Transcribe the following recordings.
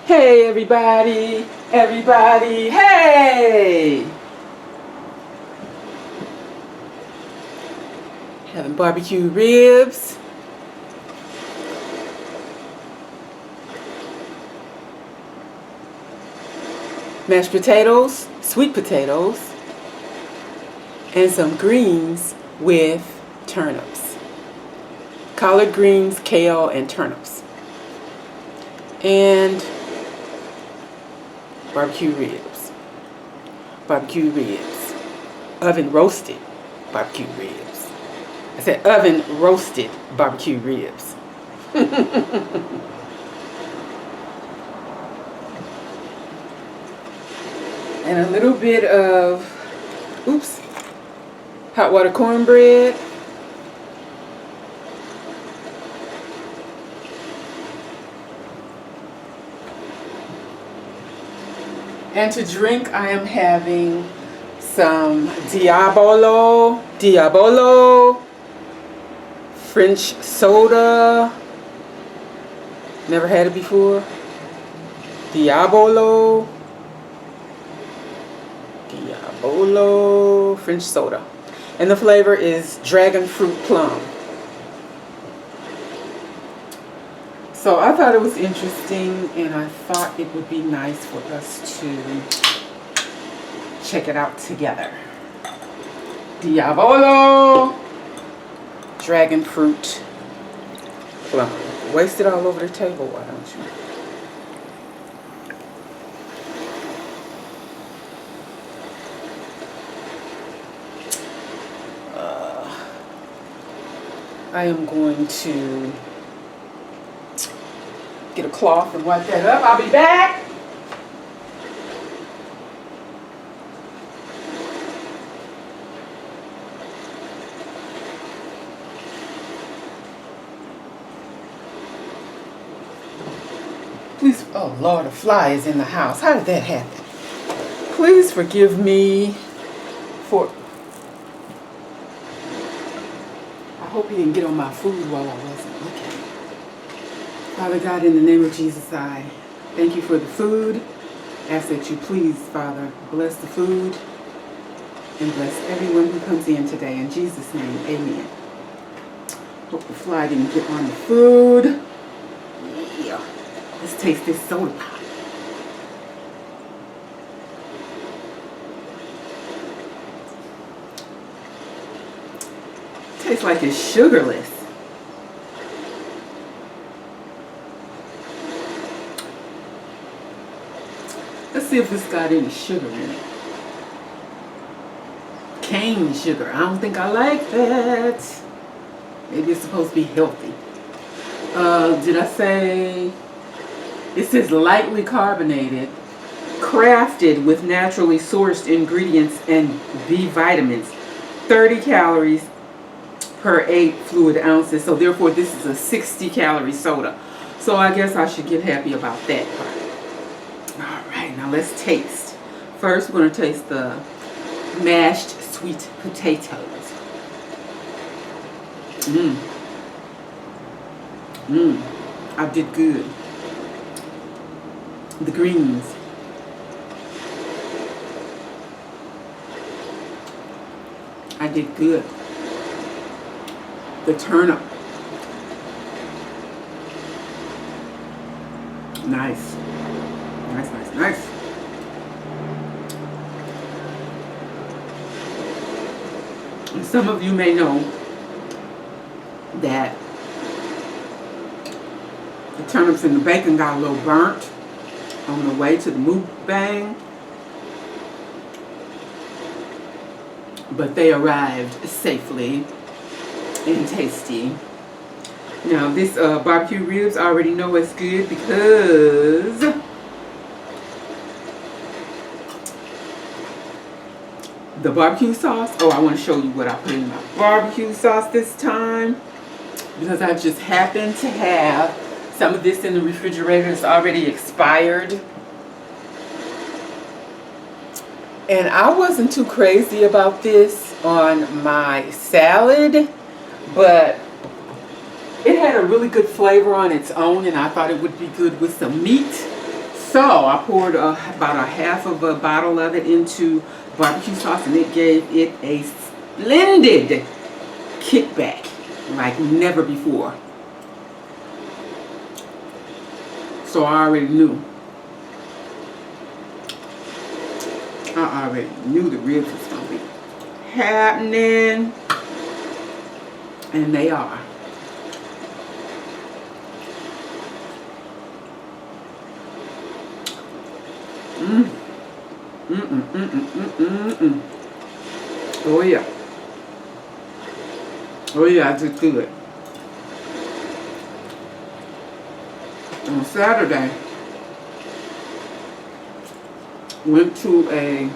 Hey everybody, everybody, hey! Having barbecue ribs. Mashed potatoes, sweet potatoes, and some greens with turnips. Collard greens, kale, and turnips. And barbecue ribs. Barbecue ribs. Oven roasted barbecue ribs. I said oven roasted barbecue ribs. And a little bit of, hot water cornbread. And to drink, I am having some Diabolo French soda. Never had it before. Diabolo French soda. And the flavor is dragon fruit plum. So I thought it was interesting, and I thought it would be nice for us to check it out together. Diabolo dragon fruit plum. Waste it all over the table, why don't you? I am going to get a cloth and wipe that up. I'll be back. Please, oh Lord, a fly is in the house. How did that happen? Please forgive me for... I hope he didn't get on my food while I wasn't looking. Father God, in the name of Jesus, I thank you for the food. Ask that you please, Father, bless the food and bless everyone who comes in today. In Jesus' name, amen. Hope the fly didn't get on the food. Yeah. Let's taste this soda pop. Tastes like it's sugarless. Let's see if this got any sugar in it. Cane sugar. I don't think I like that. Maybe it's supposed to be healthy. Did I say... It says lightly carbonated, crafted with naturally sourced ingredients and B vitamins. 30 calories per 8 fluid ounces. So therefore this is a 60 calorie soda. So I guess I should get happy about that part. Alright, now let's taste. First we're going to taste the mashed sweet potatoes. I did good. The greens. I did good. The turnip. Nice. Nice, nice, nice. And some of you may know that the turnips and the bacon got a little burnt on the way to the Mukbang, but they arrived safely and tasty. Now this barbecue ribs, I already know it's good because the barbecue sauce. Oh, I want to show you what I put in my barbecue sauce this time, because I just happen to have some of this in the refrigerator. It's already expired. And I wasn't too crazy about this on my salad, but it had a really good flavor on its own, and I thought it would be good with some meat. So I poured about a half of a bottle of it into barbecue sauce, and it gave it a splendid kickback like never before. So I already knew. I already knew the ribs was going to be happening. And they are. Oh yeah. Oh yeah, I did good. On Saturday, went to a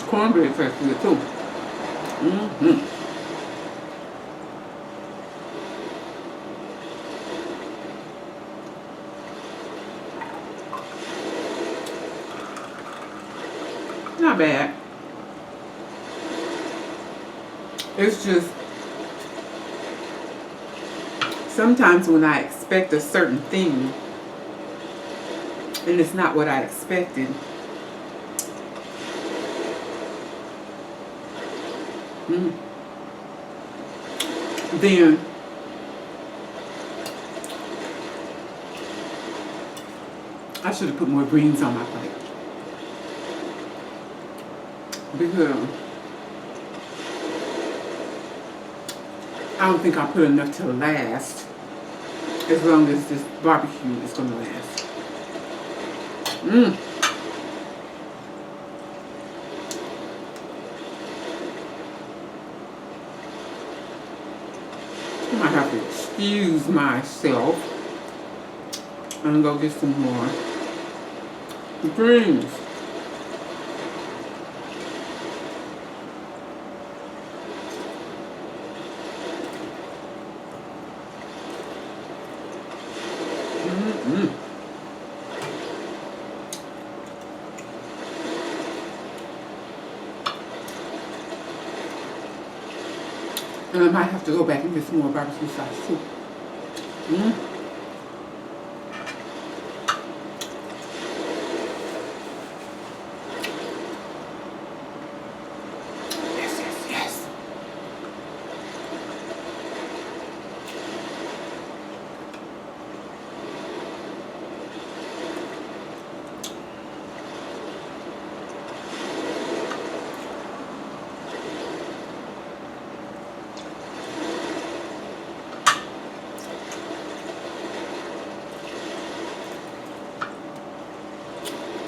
cornbread festival too. Not bad. It's just sometimes when I expect a certain thing and it's not what I expected, then I should have put more greens on my plate. Because I don't think I put enough to last as long as this barbecue is going to last. I might have to excuse myself and go get some more greens. And I might have to go back and get some more barbecue sauce too. Yes, yes, yes.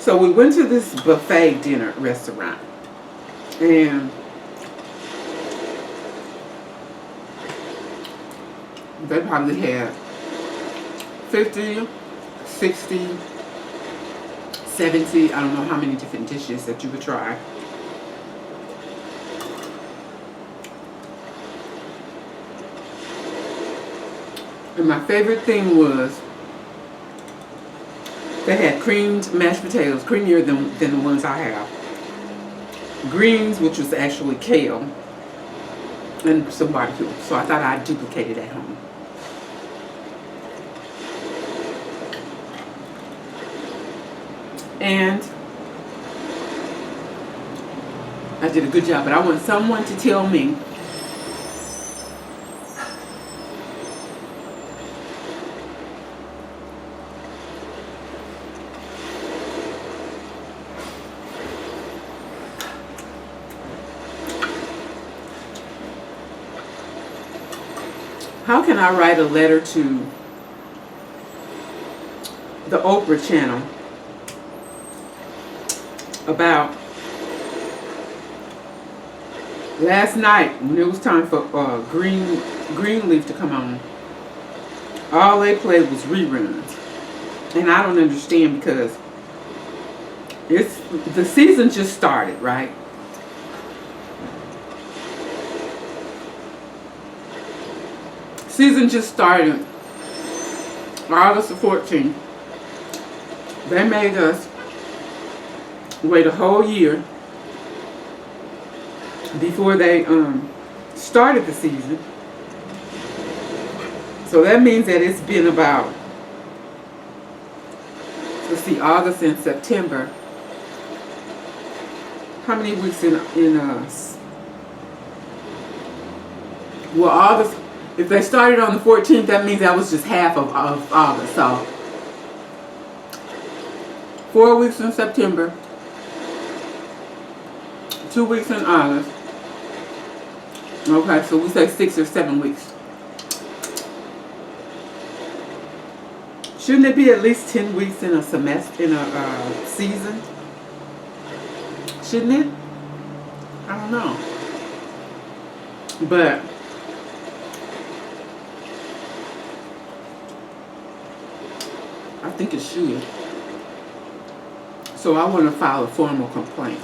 So we went to this buffet dinner restaurant, and they probably had 50, 60, 70, I don't know how many different dishes that you would try. And my favorite thing was they had creamed mashed potatoes, creamier than the ones I have. Greens, which was actually kale, and some barbecue. So I thought I'd duplicate it at home. And I did a good job, but I want someone to tell me how can I write a letter to the Oprah channel about last night when it was time for Greenleaf to come on. All they played was reruns, and I don't understand because the season just started, right? Season just started August the 14th. They made us wait a whole year before they started the season. So that means that it's been about, let's see, August and September. How many weeks in well, August, if they started on the 14th, that means that was just half of August. So 4 weeks in September, 2 weeks in August. Okay, so we say 6 or 7 weeks. Shouldn't it be at least 10 weeks in a semester, in a season? Shouldn't it? I don't know. But I think it should. So I want to file a formal complaint.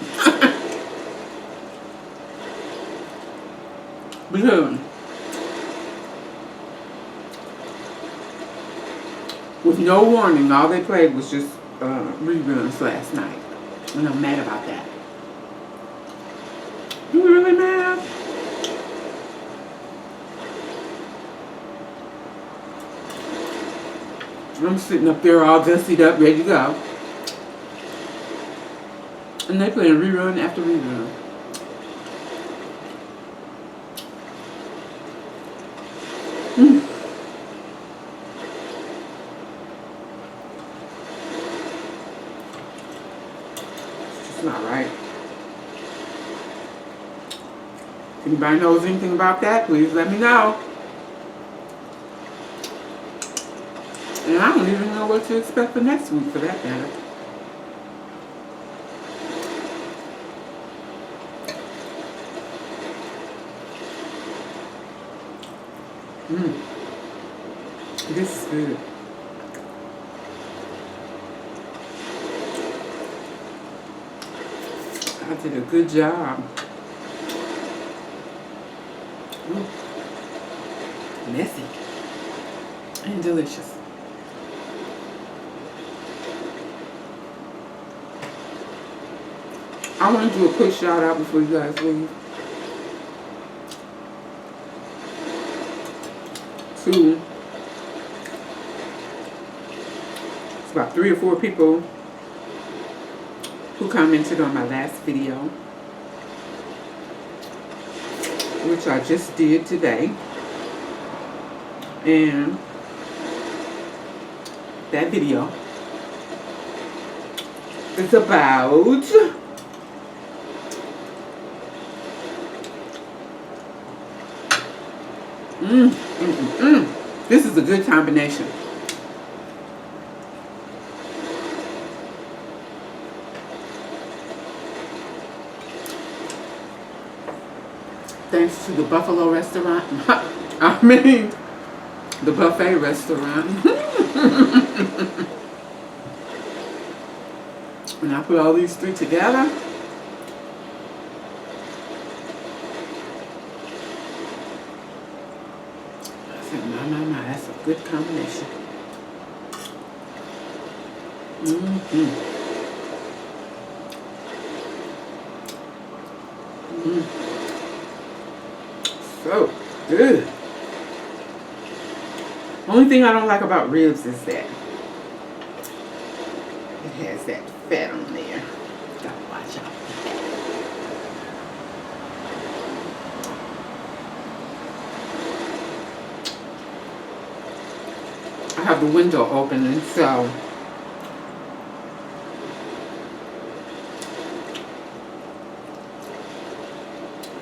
Because with no warning, all they played was just reruns last night. And I'm mad about that. You really mad? I'm sitting up there all gussied up, ready to go. And they playing rerun after rerun. It's just not right. If anybody knows anything about that, please let me know. And I don't even know what to expect for next week, for that matter. This is good. I did a good job. Messy and delicious. I want to do a quick shout out before you guys leave to, it's about 3 or 4 people who commented on my last video, which I just did today. And that video is about this is a good combination. Thanks to the Buffalo restaurant. I mean, the buffet restaurant. And I put all these 3 together. My, that's a good combination. So good. Only thing I don't like about ribs is that it has that fat on there. Gotta watch out. I have the window open, and so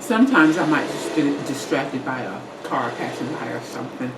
sometimes I might just get distracted by a car passing by or something.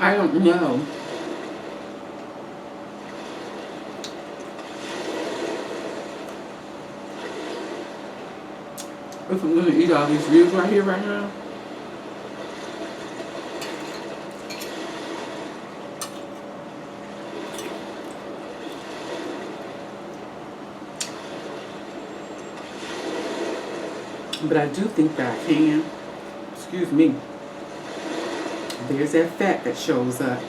I don't know. If I'm gonna eat all these ribs right here, right now. But I do think that I can. Excuse me. There's that fat that shows up.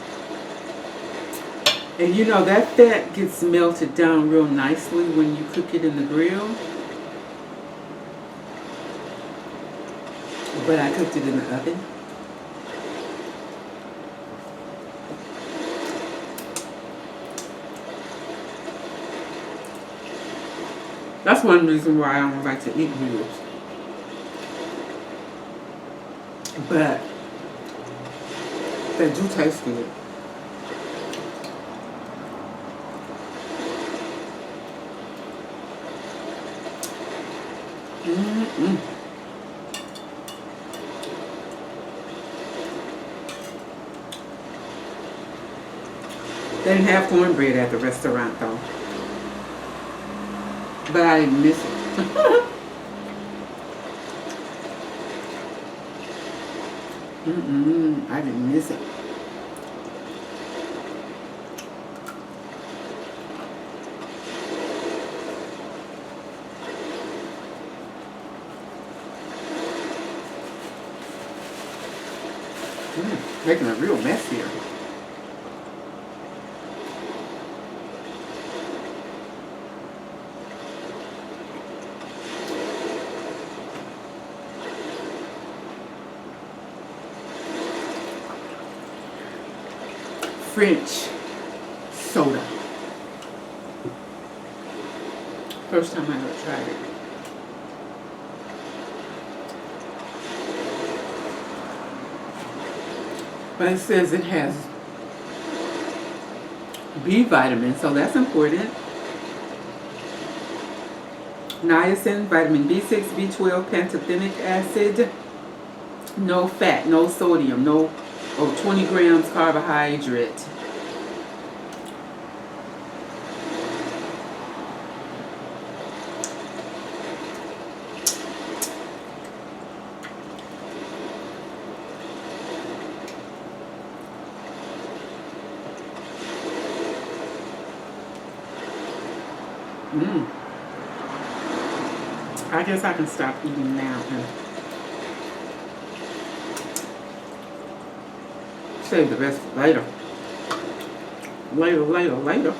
And you know, that fat gets melted down real nicely when you cook it in the grill. But I cooked it in the oven. That's one reason why I don't like to eat noodles. But they do taste good. They didn't have cornbread at the restaurant though. But I didn't miss it. I didn't miss it. Making a real mess here. French soda. First time I ever tried it. But it says it has B vitamins, so that's important. Niacin, vitamin B6, B12, pantothenic acid, no fat, no sodium, no 20 grams carbohydrate. I guess I can stop eating now and save the rest for later. Later.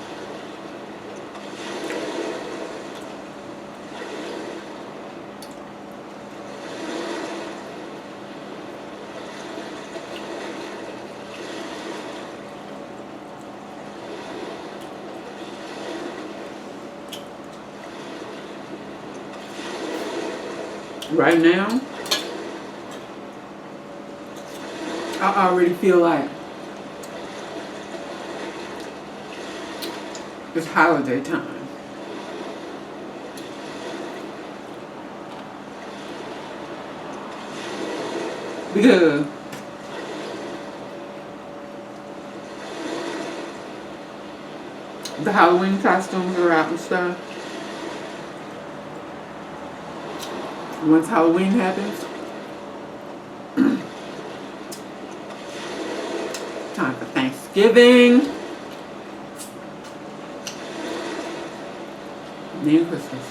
Right now, I already feel like it's holiday time. Because the Halloween costumes are out and stuff. Once Halloween happens, time for Thanksgiving, then Christmas.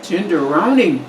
Tenderoni.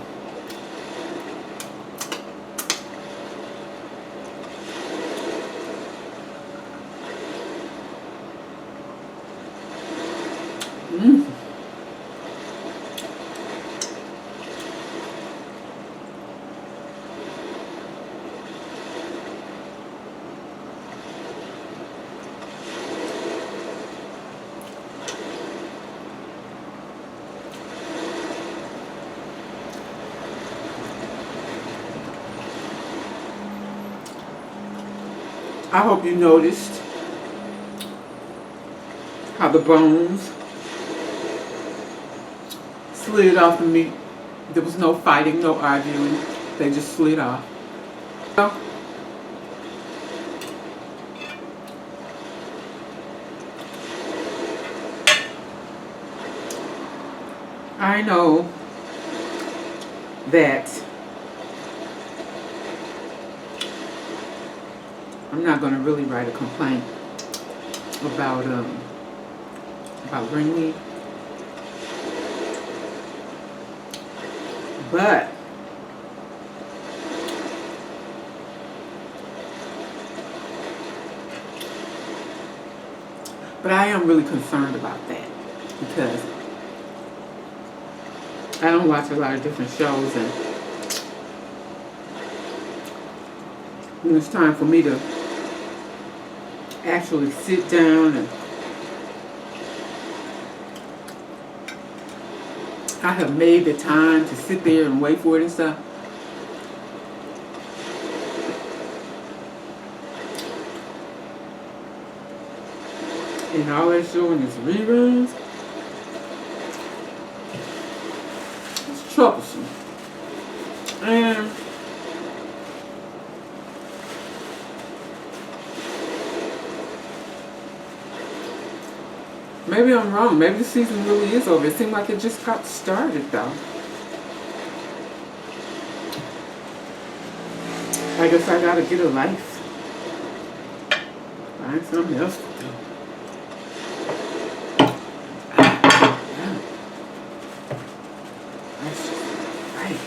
I hope you noticed how the bones slid off the meat. There was no fighting, no arguing. They just slid off. I know that I'm not going to really write a complaint about ring meat, but I am really concerned about that because I don't watch a lot of different shows, and when it's time for me to actually sit down and I have made the time to sit there and wait for it and stuff. And all they're showing is reruns. It's troublesome. And maybe I'm wrong. Maybe the season really is over. It seemed like it just got started though. I guess I gotta get a life. Find something else to do. That's just right.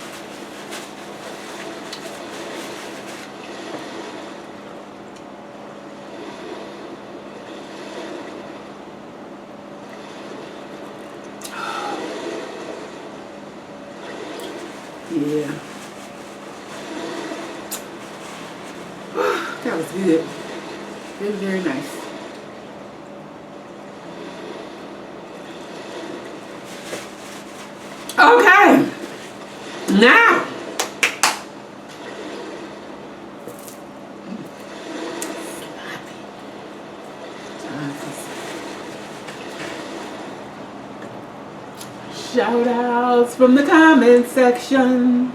Yeah. That was good. Very, very nice. Okay. Now. Shout outs from the comment section.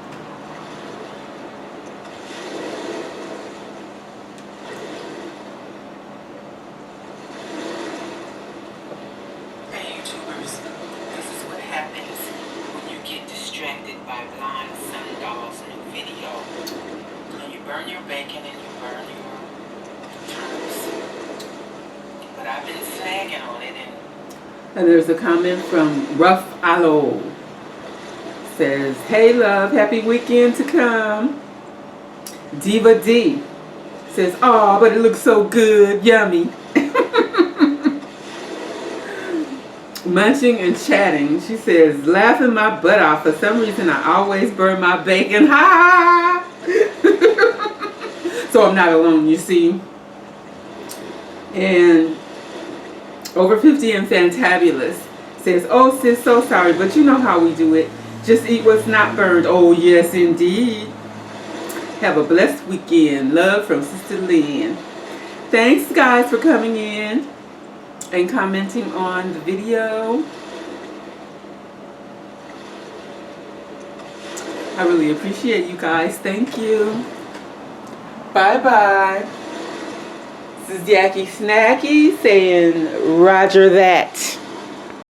Burn your bacon and you burn your turnips. But I've been snagging on it and there's a comment from Rough Aloe. Says, hey love, happy weekend to come. Diva D says, oh, but it looks so good, yummy. Munching and chatting. She says, laughing my butt off. For some reason I always burn my bacon. Ha! So I'm not alone, you see. And Over 50 and Fantabulous says, oh sis, so sorry, but you know how we do it. Just eat what's not burned. Oh yes indeed. Have a blessed weekend. Love from Sister Lynn. Thanks guys for coming in and commenting on the video. I really appreciate you guys. Thank you. Bye-bye. This is Jackie Snacky saying Roger that.